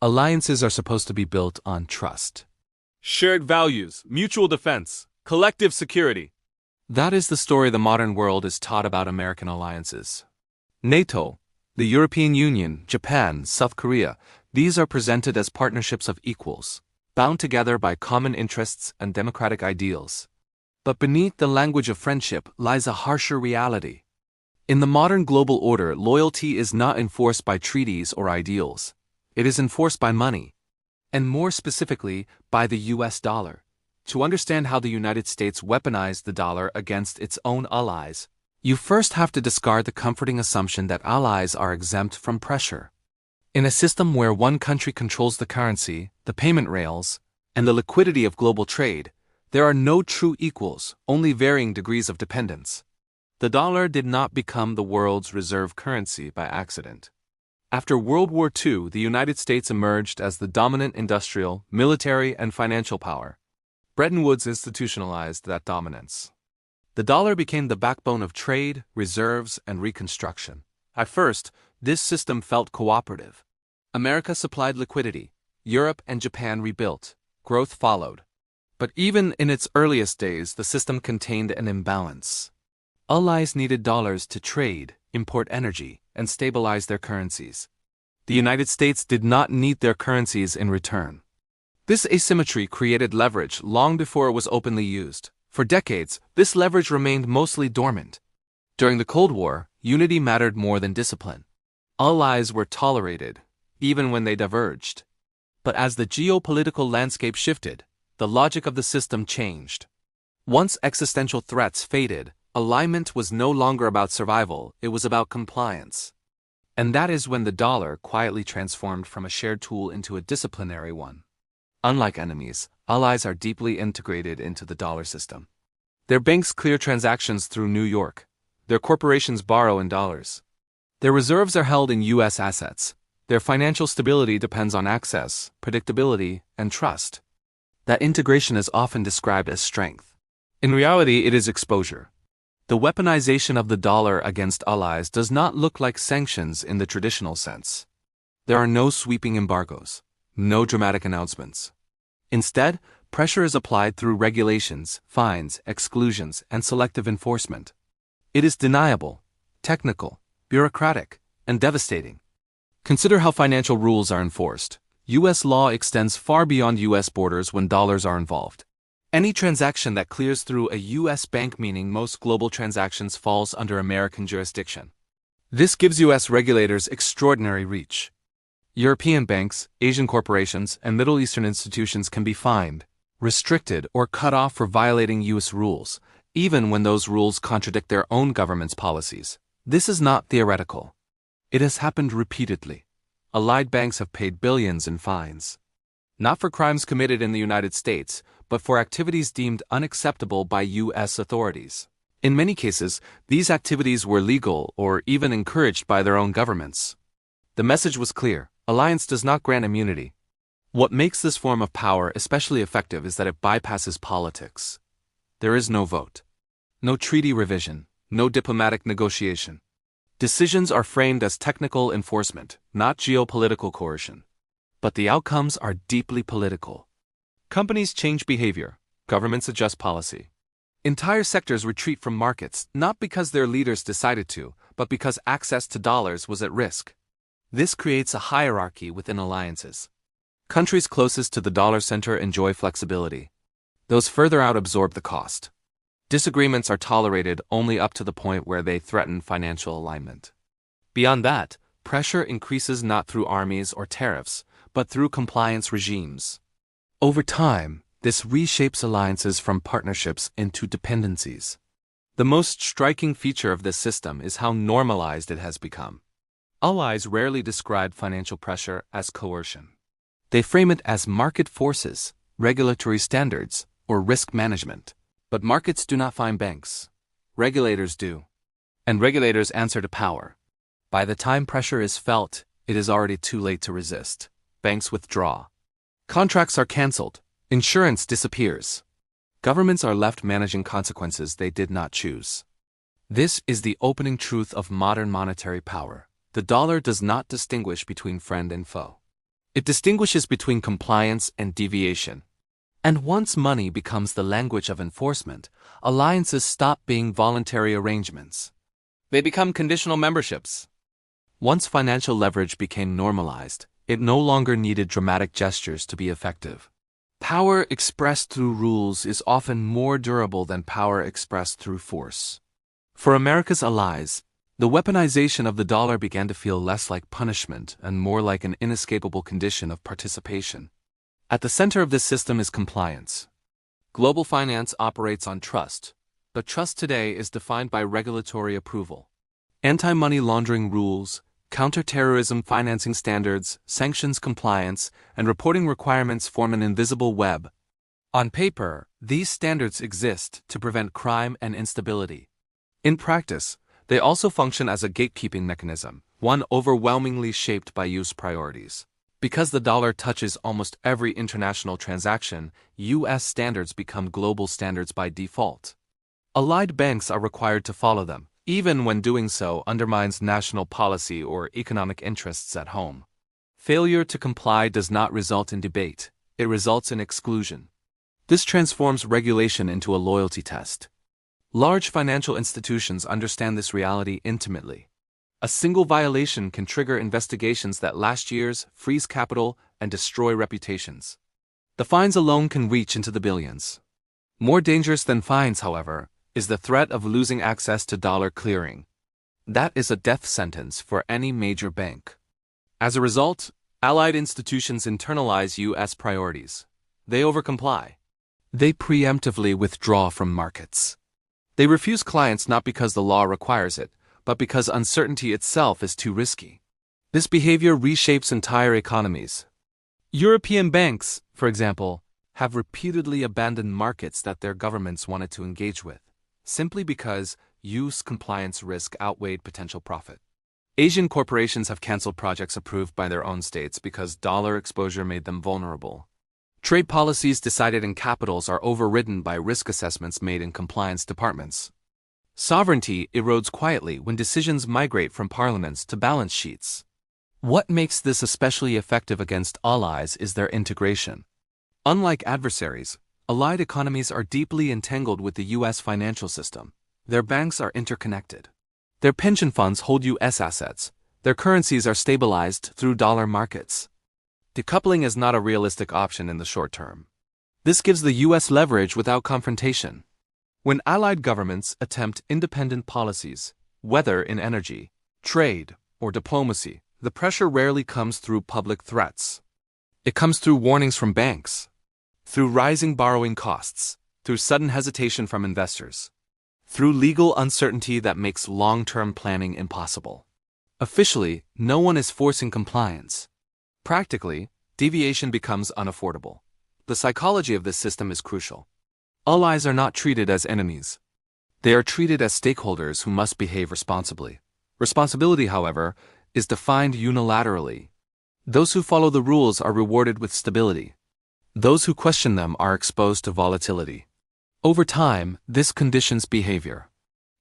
Alliances are supposed to be built on trust. Shared values, mutual defense, collective security. That is the story the modern world is taught about American alliances. NATO, the European Union, Japan, South Korea, these are presented as partnerships of equals, bound together by common interests and democratic ideals. But beneath the language of friendship lies a harsher reality. In the modern global order, loyalty is not enforced by treaties or ideals. It is enforced by money, and more specifically, by the US dollar. To understand how the United States weaponized the dollar against its own allies, you first have to discard the comforting assumption that allies are exempt from pressure. In a system where one country controls the currency, the payment rails, and the liquidity of global trade, there are no true equals, only varying degrees of dependence. The dollar did not become the world's reserve currency by accident. After World War II, the United States emerged as the dominant industrial, military, and financial power. Bretton Woods institutionalized that dominance. The dollar became the backbone of trade, reserves, and reconstruction. At first, this system felt cooperative. America supplied liquidity, Europe and Japan rebuilt, growth followed. But even in its earliest days, the system contained an imbalance. Allies needed dollars to trade, import energy, and stabilize their currencies. The United States did not need their currencies in return. This asymmetry created leverage long before it was openly used. For decades, this leverage remained mostly dormant. During the Cold War, unity mattered more than discipline. Allies were tolerated, even when they diverged. But as the geopolitical landscape shifted, the logic of the system changed. Once existential threats faded, alignment was no longer about survival, it was about compliance. And that is when the dollar quietly transformed from a shared tool into a disciplinary one. Unlike enemies, allies are deeply integrated into the dollar system. Their banks clear transactions through New York. Their corporations borrow in dollars. Their reserves are held in U.S. assets. Their financial stability depends on access, predictability, and trust. That integration is often described as strength. In reality, it is exposure. The weaponization of the dollar against allies does not look like sanctions in the traditional sense. There are no sweeping embargoes. No dramatic announcements. Instead, pressure is applied through regulations, fines, exclusions, and selective enforcement. It is deniable, technical, bureaucratic, and devastating. Consider how financial rules are enforced. U.S. law extends far beyond U.S. borders when dollars are involved. Any transaction that clears through a U.S. bank, meaning most global transactions, falls under American jurisdiction. This gives U.S. regulators extraordinary reach. European banks, Asian corporations, and Middle Eastern institutions can be fined, restricted, or cut off for violating U.S. rules, even when those rules contradict their own government's policies. This is not theoretical. It has happened repeatedly. Allied banks have paid billions in fines. Not for crimes committed in the United States, but for activities deemed unacceptable by U.S. authorities. In many cases, these activities were legal or even encouraged by their own governments. The message was clear. Alliance does not grant immunity. What makes this form of power especially effective is that it bypasses politics. There is no vote, no treaty revision, no diplomatic negotiation. Decisions are framed as technical enforcement, not geopolitical coercion. But the outcomes are deeply political. Companies change behavior, governments adjust policy. Entire sectors retreat from markets, not because their leaders decided to, but because access to dollars was at risk. This creates a hierarchy within alliances. Countries closest to the dollar center enjoy flexibility. Those further out absorb the cost. Disagreements are tolerated only up to the point where they threaten financial alignment. Beyond that, pressure increases not through armies or tariffs, but through compliance regimes. Over time, this reshapes alliances from partnerships into dependencies. The most striking feature of this system is how normalized it has become. Allies rarely describe financial pressure as coercion. They frame it as market forces, regulatory standards, or risk management. But markets do not find banks. Regulators do. And regulators answer to power. By the time pressure is felt, it is already too late to resist. Banks withdraw. Contracts are canceled. Insurance disappears. Governments are left managing consequences they did not choose. This is the opening truth of modern monetary power. The dollar does not distinguish between friend and foe. It distinguishes between compliance and deviation. And once money becomes the language of enforcement, alliances stop being voluntary arrangements. They become conditional memberships. Once financial leverage became normalized, it no longer needed dramatic gestures to be effective. Power expressed through rules is often more durable than power expressed through force. For America's allies, the weaponization of the dollar began to feel less like punishment and more like an inescapable condition of participation. At the center of this system is compliance. Global finance operates on trust, but trust today is defined by regulatory approval. Anti-money laundering rules, counterterrorism financing standards, sanctions compliance, and reporting requirements form an invisible web. On paper, these standards exist to prevent crime and instability. In practice, they also function as a gatekeeping mechanism, one overwhelmingly shaped by use priorities. Because the dollar touches almost every international transaction, U.S. standards become global standards by default. Allied banks are required to follow them, even when doing so undermines national policy or economic interests at home. Failure to comply does not result in debate, it results in exclusion. This transforms regulation into a loyalty test. Large financial institutions understand this reality intimately. A single violation can trigger investigations that last years, freeze capital, and destroy reputations. The fines alone can reach into the billions. More dangerous than fines, however, is the threat of losing access to dollar clearing. That is a death sentence for any major bank. As a result, allied institutions internalize U.S. priorities. They overcomply. They preemptively withdraw from markets. They refuse clients not because the law requires it, but because uncertainty itself is too risky. This behavior reshapes entire economies. European banks, for example, have repeatedly abandoned markets that their governments wanted to engage with, simply because use compliance risk outweighed potential profit. Asian corporations have canceled projects approved by their own states because dollar exposure made them vulnerable. Trade policies decided in capitals are overridden by risk assessments made in compliance departments. Sovereignty erodes quietly when decisions migrate from parliaments to balance sheets. What makes this especially effective against allies is their integration. Unlike adversaries, allied economies are deeply entangled with the U.S. financial system. Their banks are interconnected. Their pension funds hold U.S. assets. Their currencies are stabilized through dollar markets. Decoupling is not a realistic option in the short term. This gives the U.S. leverage without confrontation. When allied governments attempt independent policies, whether in energy, trade, or diplomacy, the pressure rarely comes through public threats. It comes through warnings from banks, through rising borrowing costs, through sudden hesitation from investors, through legal uncertainty that makes long-term planning impossible. Officially, no one is forcing compliance. Practically, deviation becomes unaffordable. The psychology of this system is crucial. Allies are not treated as enemies. They are treated as stakeholders who must behave responsibly. Responsibility, however, is defined unilaterally. Those who follow the rules are rewarded with stability. Those who question them are exposed to volatility. Over time, this conditions behavior.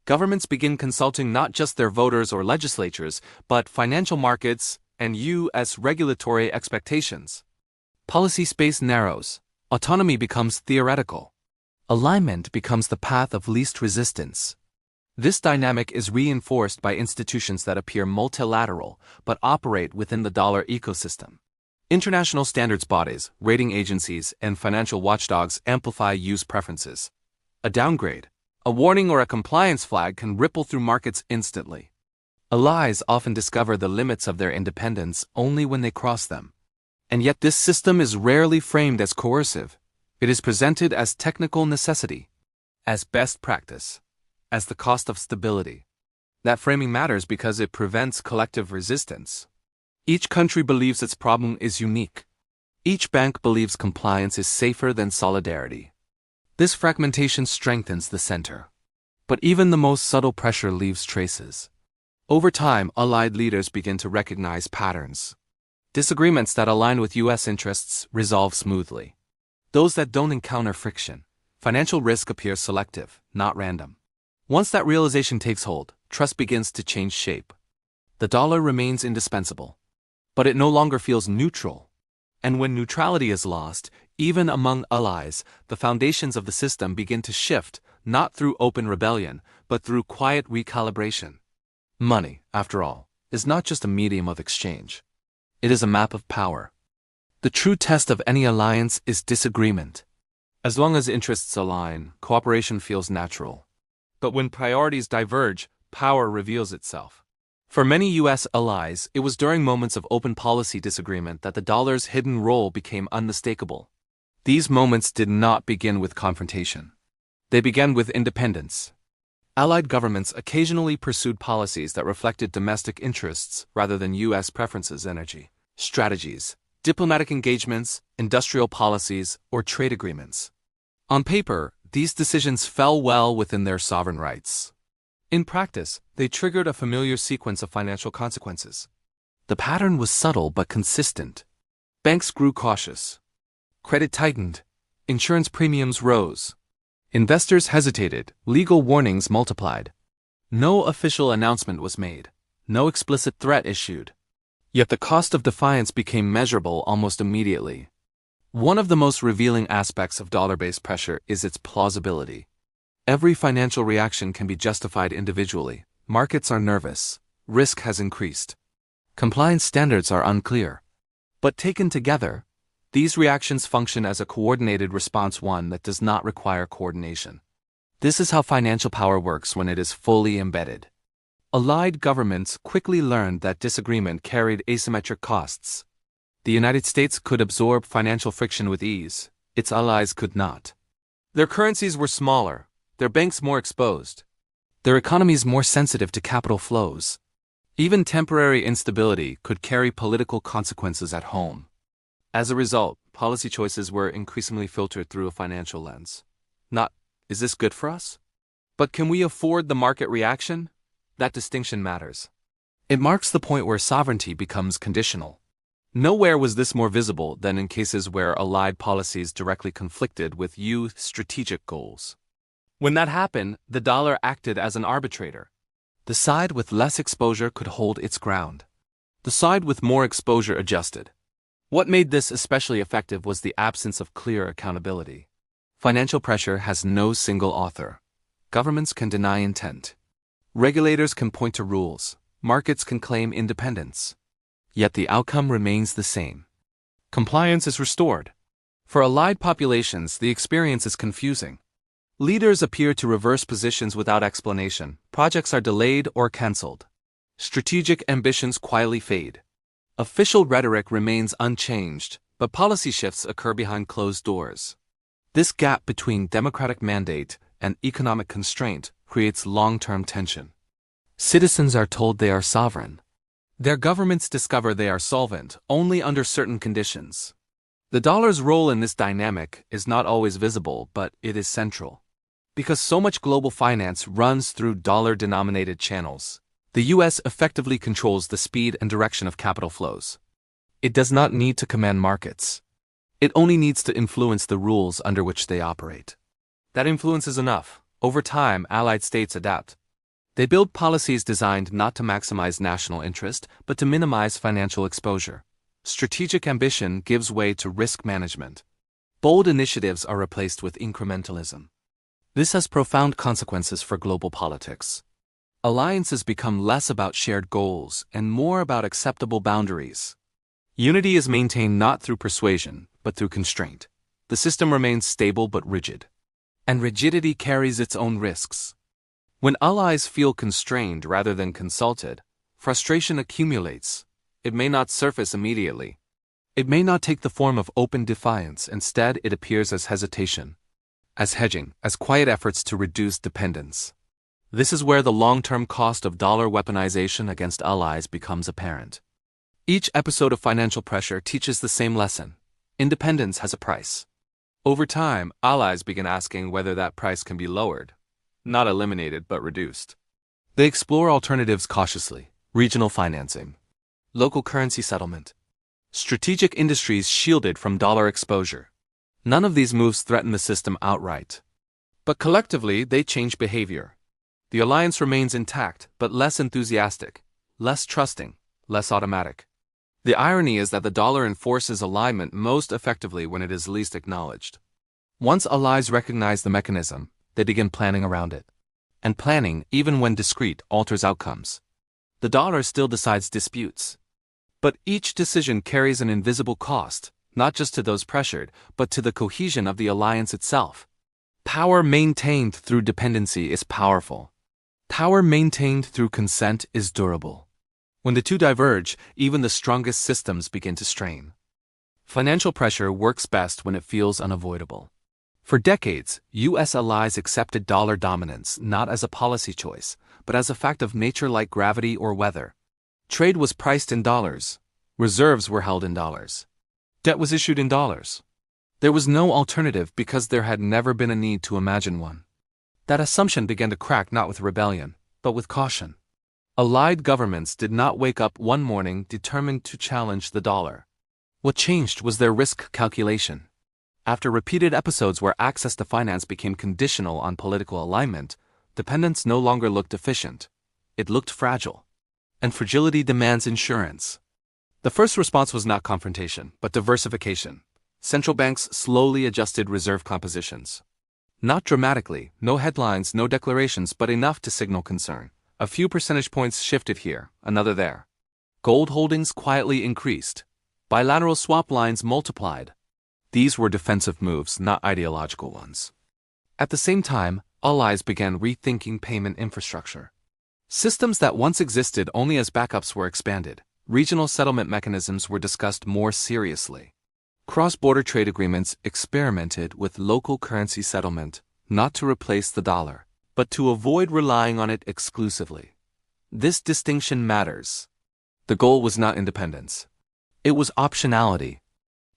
Governments begin consulting not just their voters or legislatures, but financial markets and U.S. regulatory expectations. Policy space narrows. Autonomy becomes theoretical. Alignment becomes the path of least resistance. This dynamic is reinforced by institutions that appear multilateral but operate within the dollar ecosystem. International standards bodies, rating agencies, and financial watchdogs amplify use preferences. A downgrade, a warning, or a compliance flag can ripple through markets instantly. Allies often discover the limits of their independence only when they cross them. And yet this system is rarely framed as coercive. It is presented as technical necessity, as best practice, as the cost of stability. That framing matters because it prevents collective resistance. Each country believes its problem is unique. Each bank believes compliance is safer than solidarity. This fragmentation strengthens the center. But even the most subtle pressure leaves traces. Over time, allied leaders begin to recognize patterns. Disagreements that align with U.S. interests resolve smoothly. Those that don't encounter friction. Financial risk appears selective, not random. Once that realization takes hold, trust begins to change shape. The dollar remains indispensable. But it no longer feels neutral. And when neutrality is lost, even among allies, the foundations of the system begin to shift, not through open rebellion, but through quiet recalibration. Money, after all, is not just a medium of exchange. It is a map of power. The true test of any alliance is disagreement. As long as interests align, cooperation feels natural. But when priorities diverge, power reveals itself. For many U.S. allies, it was during moments of open policy disagreement that the dollar's hidden role became unmistakable. These moments did not begin with confrontation. They began with independence. Allied governments occasionally pursued policies that reflected domestic interests rather than U.S. preferences, energy, strategies, diplomatic engagements, industrial policies, or trade agreements. On paper, these decisions fell well within their sovereign rights. In practice, they triggered a familiar sequence of financial consequences. The pattern was subtle but consistent. Banks grew cautious. Credit tightened. Insurance premiums rose. Investors hesitated. Legal warnings multiplied. No official announcement was made. No explicit threat issued. Yet the cost of defiance became measurable almost immediately. One of the most revealing aspects of dollar-based pressure is its plausibility. Every financial reaction can be justified individually. Markets are nervous. Risk has increased. Compliance standards are unclear. But taken together, these reactions function as a coordinated response, one that does not require coordination. This is how financial power works when it is fully embedded. Allied governments quickly learned that disagreement carried asymmetric costs. The United States could absorb financial friction with ease. Its allies could not. Their currencies were smaller. Their banks more exposed. Their economies more sensitive to capital flows. Even temporary instability could carry political consequences at home. As a result, policy choices were increasingly filtered through a financial lens. Not, is this good for us? But can we afford the market reaction? That distinction matters. It marks the point where sovereignty becomes conditional. Nowhere was this more visible than in cases where allied policies directly conflicted with U.S. strategic goals. When that happened, the dollar acted as an arbitrator. The side with less exposure could hold its ground. The side with more exposure adjusted. What made this especially effective was the absence of clear accountability. Financial pressure has no single author. Governments can deny intent. Regulators can point to rules. Markets can claim independence. Yet the outcome remains the same. Compliance is restored. For allied populations, the experience is confusing. Leaders appear to reverse positions without explanation. Projects are delayed or cancelled. Strategic ambitions quietly fade. Official rhetoric remains unchanged, but policy shifts occur behind closed doors. This gap between democratic mandate and economic constraint creates long-term tension. Citizens are told they are sovereign. Their governments discover they are solvent only under certain conditions. The dollar's role in this dynamic is not always visible, but it is central. Because so much global finance runs through dollar-denominated channels, the U.S. effectively controls the speed and direction of capital flows. It does not need to command markets. It only needs to influence the rules under which they operate. That influence is enough. Over time, allied states adapt. They build policies designed not to maximize national interest, but to minimize financial exposure. Strategic ambition gives way to risk management. Bold initiatives are replaced with incrementalism. This has profound consequences for global politics. Alliances become less about shared goals and more about acceptable boundaries. Unity is maintained not through persuasion, but through constraint. The system remains stable but rigid. And rigidity carries its own risks. When allies feel constrained rather than consulted, frustration accumulates. It may not surface immediately. It may not take the form of open defiance. Instead, it appears as hesitation, as hedging, as quiet efforts to reduce dependence. This is where the long-term cost of dollar weaponization against allies becomes apparent. Each episode of financial pressure teaches the same lesson. Independence has a price. Over time, allies begin asking whether that price can be lowered. Not eliminated, but reduced. They explore alternatives cautiously: regional financing, local currency settlement, strategic industries shielded from dollar exposure. None of these moves threaten the system outright. But collectively, they change behavior. The alliance remains intact, but less enthusiastic, less trusting, less automatic. The irony is that the dollar enforces alignment most effectively when it is least acknowledged. Once allies recognize the mechanism, they begin planning around it. And planning, even when discreet, alters outcomes. The dollar still decides disputes. But each decision carries an invisible cost, not just to those pressured, but to the cohesion of the alliance itself. Power maintained through dependency is powerful. Power maintained through consent is durable. When the two diverge, even the strongest systems begin to strain. Financial pressure works best when it feels unavoidable. For decades, U.S. allies accepted dollar dominance not as a policy choice, but as a fact of nature like gravity or weather. Trade was priced in dollars. Reserves were held in dollars. Debt was issued in dollars. There was no alternative because there had never been a need to imagine one. That assumption began to crack not with rebellion, but with caution. Allied governments did not wake up one morning determined to challenge the dollar. What changed was their risk calculation. After repeated episodes where access to finance became conditional on political alignment, dependence no longer looked efficient. It looked fragile. And fragility demands insurance. The first response was not confrontation, but diversification. Central banks slowly adjusted reserve compositions. Not dramatically, no headlines, no declarations, but enough to signal concern. A few percentage points shifted here, another there. Gold holdings quietly increased. Bilateral swap lines multiplied. These were defensive moves, not ideological ones. At the same time, allies began rethinking payment infrastructure. Systems that once existed only as backups were expanded. Regional settlement mechanisms were discussed more seriously. Cross-border trade agreements experimented with local currency settlement, not to replace the dollar, but to avoid relying on it exclusively. This distinction matters. The goal was not independence. It was optionality.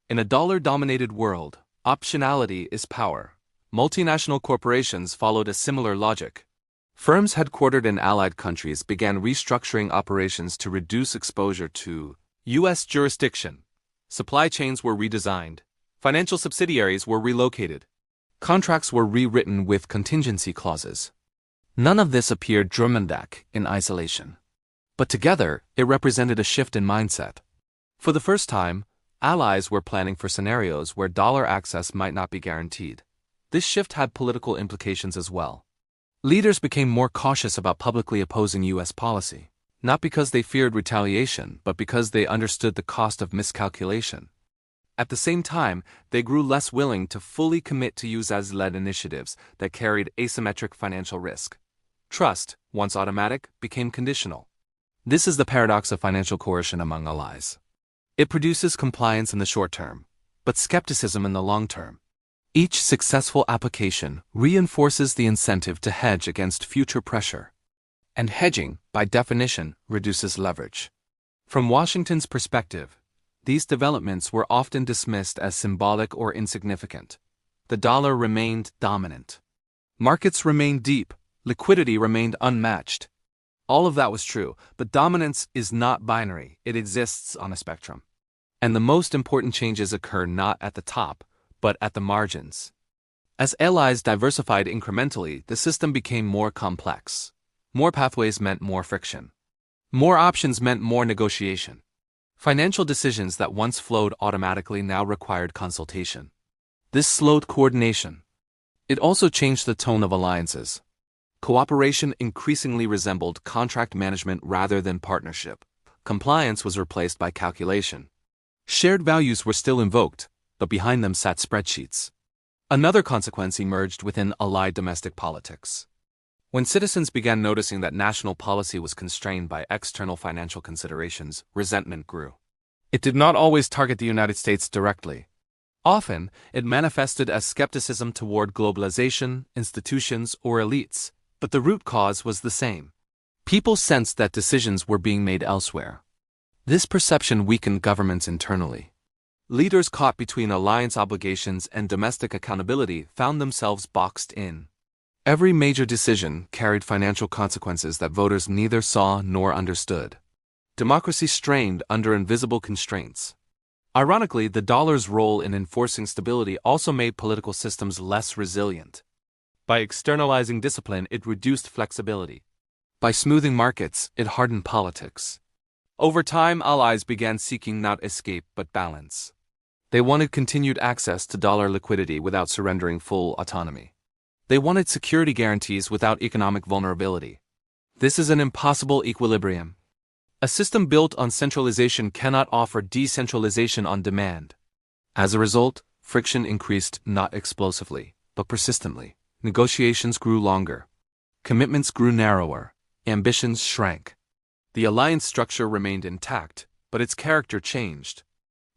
In a dollar-dominated world, optionality is power. Multinational corporations followed a similar logic. Firms headquartered in allied countries began restructuring operations to reduce exposure to U.S. jurisdiction. Supply chains were redesigned. Financial subsidiaries were relocated. Contracts were rewritten with contingency clauses. None of this appeared dramatic in isolation. But together, it represented a shift in mindset. For the first time, allies were planning for scenarios where dollar access might not be guaranteed. This shift had political implications as well. Leaders became more cautious about publicly opposing U.S. policy, not because they feared retaliation, but because they understood the cost of miscalculation. At the same time, they grew less willing to fully commit to U.S.-led initiatives that carried asymmetric financial risk. Trust, once automatic, became conditional. This is the paradox of financial coercion among allies. It produces compliance in the short term, but skepticism in the long term. Each successful application reinforces the incentive to hedge against future pressure. And hedging, by definition, reduces leverage. From Washington's perspective, these developments were often dismissed as symbolic or insignificant. The dollar remained dominant. Markets remained deep, liquidity remained unmatched. All of that was true, but dominance is not binary, it exists on a spectrum. And the most important changes occur not at the top, but at the margins. As allies diversified incrementally, the system became more complex. More pathways meant more friction. More options meant more negotiation. Financial decisions that once flowed automatically now required consultation. This slowed coordination. It also changed the tone of alliances. Cooperation increasingly resembled contract management rather than partnership. Compliance was replaced by calculation. Shared values were still invoked, but behind them sat spreadsheets. Another consequence emerged within allied domestic politics. When citizens began noticing that national policy was constrained by external financial considerations, resentment grew. It did not always target the United States directly. Often, it manifested as skepticism toward globalization, institutions, or elites, but the root cause was the same. People sensed that decisions were being made elsewhere. This perception weakened governments internally. Leaders caught between alliance obligations and domestic accountability found themselves boxed in. Every major decision carried financial consequences that voters neither saw nor understood. Democracy strained under invisible constraints. Ironically, the dollar's role in enforcing stability also made political systems less resilient. By externalizing discipline, it reduced flexibility. By smoothing markets, it hardened politics. Over time, allies began seeking not escape but balance. They wanted continued access to dollar liquidity without surrendering full autonomy. They wanted security guarantees without economic vulnerability. This is an impossible equilibrium. A system built on centralization cannot offer decentralization on demand. As a result, friction increased not explosively, but persistently. Negotiations grew longer. Commitments grew narrower. Ambitions shrank. The alliance structure remained intact, but its character changed.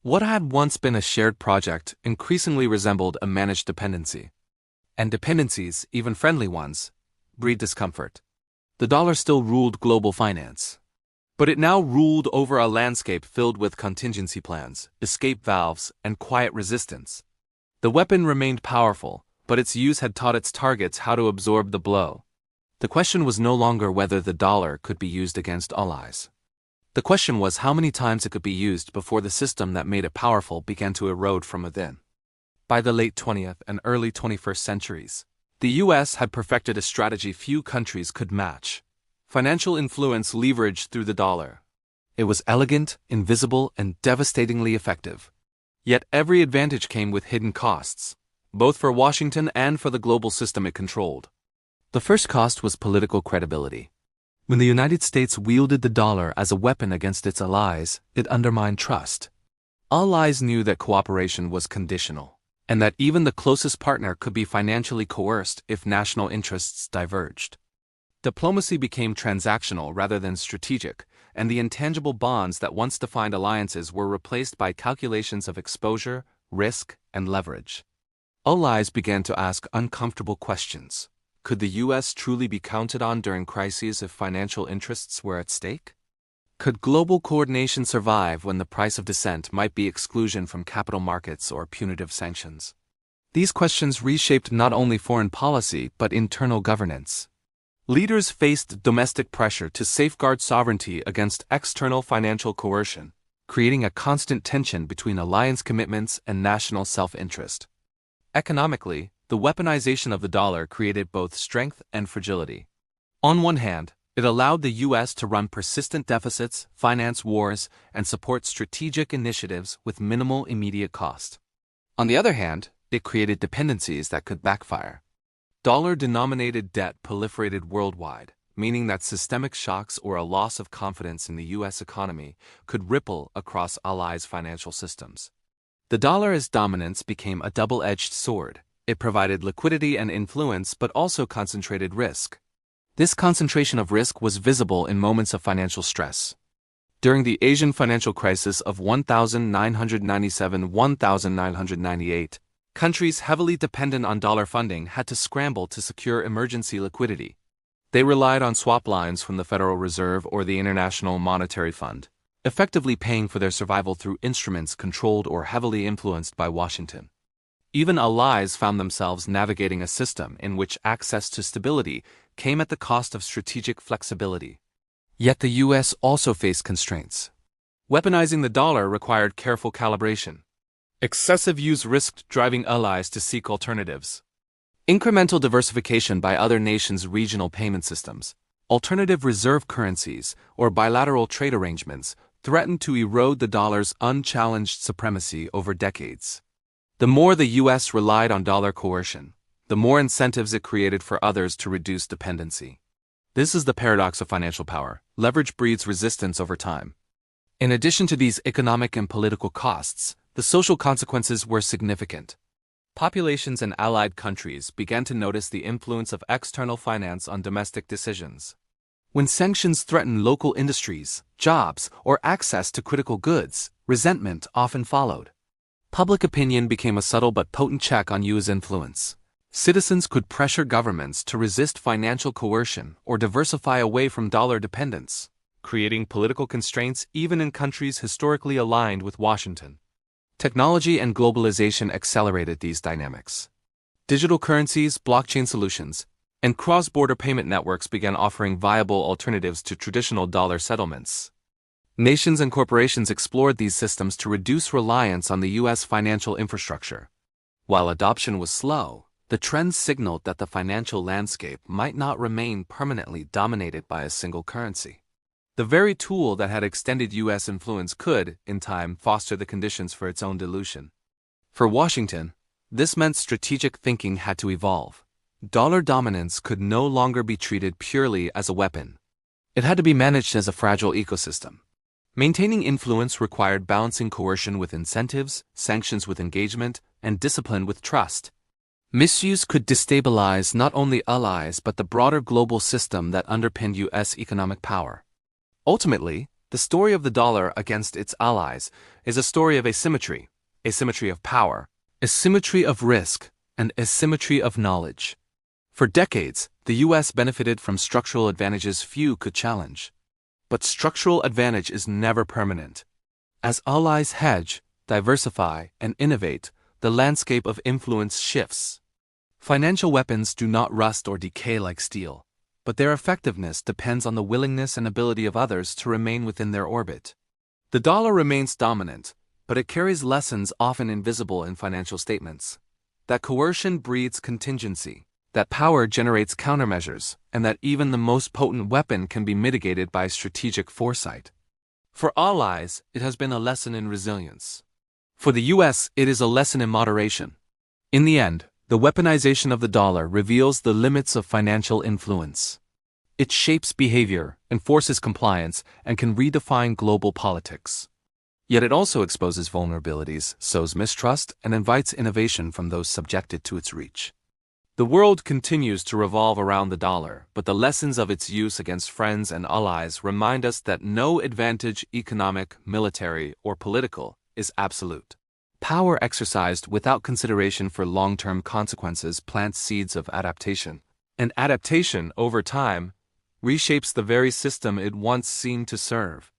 What had once been a shared project increasingly resembled a managed dependency. And dependencies, even friendly ones, breed discomfort. The dollar still ruled global finance. But it now ruled over a landscape filled with contingency plans, escape valves, and quiet resistance. The weapon remained powerful, but its use had taught its targets how to absorb the blow. The question was no longer whether the dollar could be used against allies. The question was how many times it could be used before the system that made it powerful began to erode from within. By the late 20th and early 21st centuries, the U.S. had perfected a strategy few countries could match. Financial influence leveraged through the dollar. It was elegant, invisible, and devastatingly effective. Yet every advantage came with hidden costs, both for Washington and for the global system it controlled. The first cost was political credibility. When the United States wielded the dollar as a weapon against its allies, it undermined trust. Allies knew that cooperation was conditional, and that even the closest partner could be financially coerced if national interests diverged. Diplomacy became transactional rather than strategic, and the intangible bonds that once defined alliances were replaced by calculations of exposure, risk, and leverage. Allies began to ask uncomfortable questions. Could the U.S. truly be counted on during crises if financial interests were at stake? Could global coordination survive when the price of dissent might be exclusion from capital markets or punitive sanctions? These questions reshaped not only foreign policy but internal governance. Leaders faced domestic pressure to safeguard sovereignty against external financial coercion, creating a constant tension between alliance commitments and national self-interest. Economically, the weaponization of the dollar created both strength and fragility. On one hand, it allowed the U.S. to run persistent deficits, finance wars, and support strategic initiatives with minimal immediate cost. On the other hand, it created dependencies that could backfire. Dollar-denominated debt proliferated worldwide, meaning that systemic shocks or a loss of confidence in the U.S. economy could ripple across allies' financial systems. The dollar's dominance became a double-edged sword. It provided liquidity and influence but also concentrated risk. This concentration of risk was visible in moments of financial stress. During the Asian financial crisis of 1997–1998, countries heavily dependent on dollar funding had to scramble to secure emergency liquidity. They relied on swap lines from the Federal Reserve or the International Monetary Fund, effectively paying for their survival through instruments controlled or heavily influenced by Washington. Even allies found themselves navigating a system in which access to stability came at the cost of strategic flexibility. Yet the U.S. also faced constraints. Weaponizing the dollar required careful calibration. Excessive use risked driving allies to seek alternatives. Incremental diversification by other nations' regional payment systems, alternative reserve currencies, or bilateral trade arrangements threatened to erode the dollar's unchallenged supremacy over decades. The more the U.S. relied on dollar coercion, the more incentives it created for others to reduce dependency. This is the paradox of financial power. Leverage breeds resistance over time. In addition to these economic and political costs, the social consequences were significant. Populations in allied countries began to notice the influence of external finance on domestic decisions. When sanctions threatened local industries, jobs, or access to critical goods, resentment often followed. Public opinion became a subtle but potent check on U.S. influence. Citizens could pressure governments to resist financial coercion or diversify away from dollar dependence, creating political constraints even in countries historically aligned with Washington. Technology and globalization accelerated these dynamics. Digital currencies, blockchain solutions, and cross-border payment networks began offering viable alternatives to traditional dollar settlements. Nations and corporations explored these systems to reduce reliance on the U.S. financial infrastructure. While adoption was slow, the trends signaled that the financial landscape might not remain permanently dominated by a single currency. The very tool that had extended U.S. influence could, in time, foster the conditions for its own dilution. For Washington, this meant strategic thinking had to evolve. Dollar dominance could no longer be treated purely as a weapon. It had to be managed as a fragile ecosystem. Maintaining influence required balancing coercion with incentives, sanctions with engagement, and discipline with trust. Misuse could destabilize not only allies but the broader global system that underpinned U.S. economic power. Ultimately, the story of the dollar against its allies is a story of asymmetry of power, asymmetry of risk, and asymmetry of knowledge. For decades, the U.S. benefited from structural advantages few could challenge. But structural advantage is never permanent. As allies hedge, diversify, and innovate, the landscape of influence shifts. Financial weapons do not rust or decay like steel, but their effectiveness depends on the willingness and ability of others to remain within their orbit. The dollar remains dominant, but it carries lessons often invisible in financial statements. That coercion breeds contingency, that power generates countermeasures, and that even the most potent weapon can be mitigated by strategic foresight. For allies, it has been a lesson in resilience. For the U.S., it is a lesson in moderation. In the end, the weaponization of the dollar reveals the limits of financial influence. It shapes behavior, enforces compliance, and can redefine global politics. Yet it also exposes vulnerabilities, sows mistrust, and invites innovation from those subjected to its reach. The world continues to revolve around the dollar, but the lessons of its use against friends and allies remind us that no advantage, economic, military, or political, is absolute. Power exercised without consideration for long-term consequences plants seeds of adaptation. And adaptation, over time, reshapes the very system it once seemed to serve.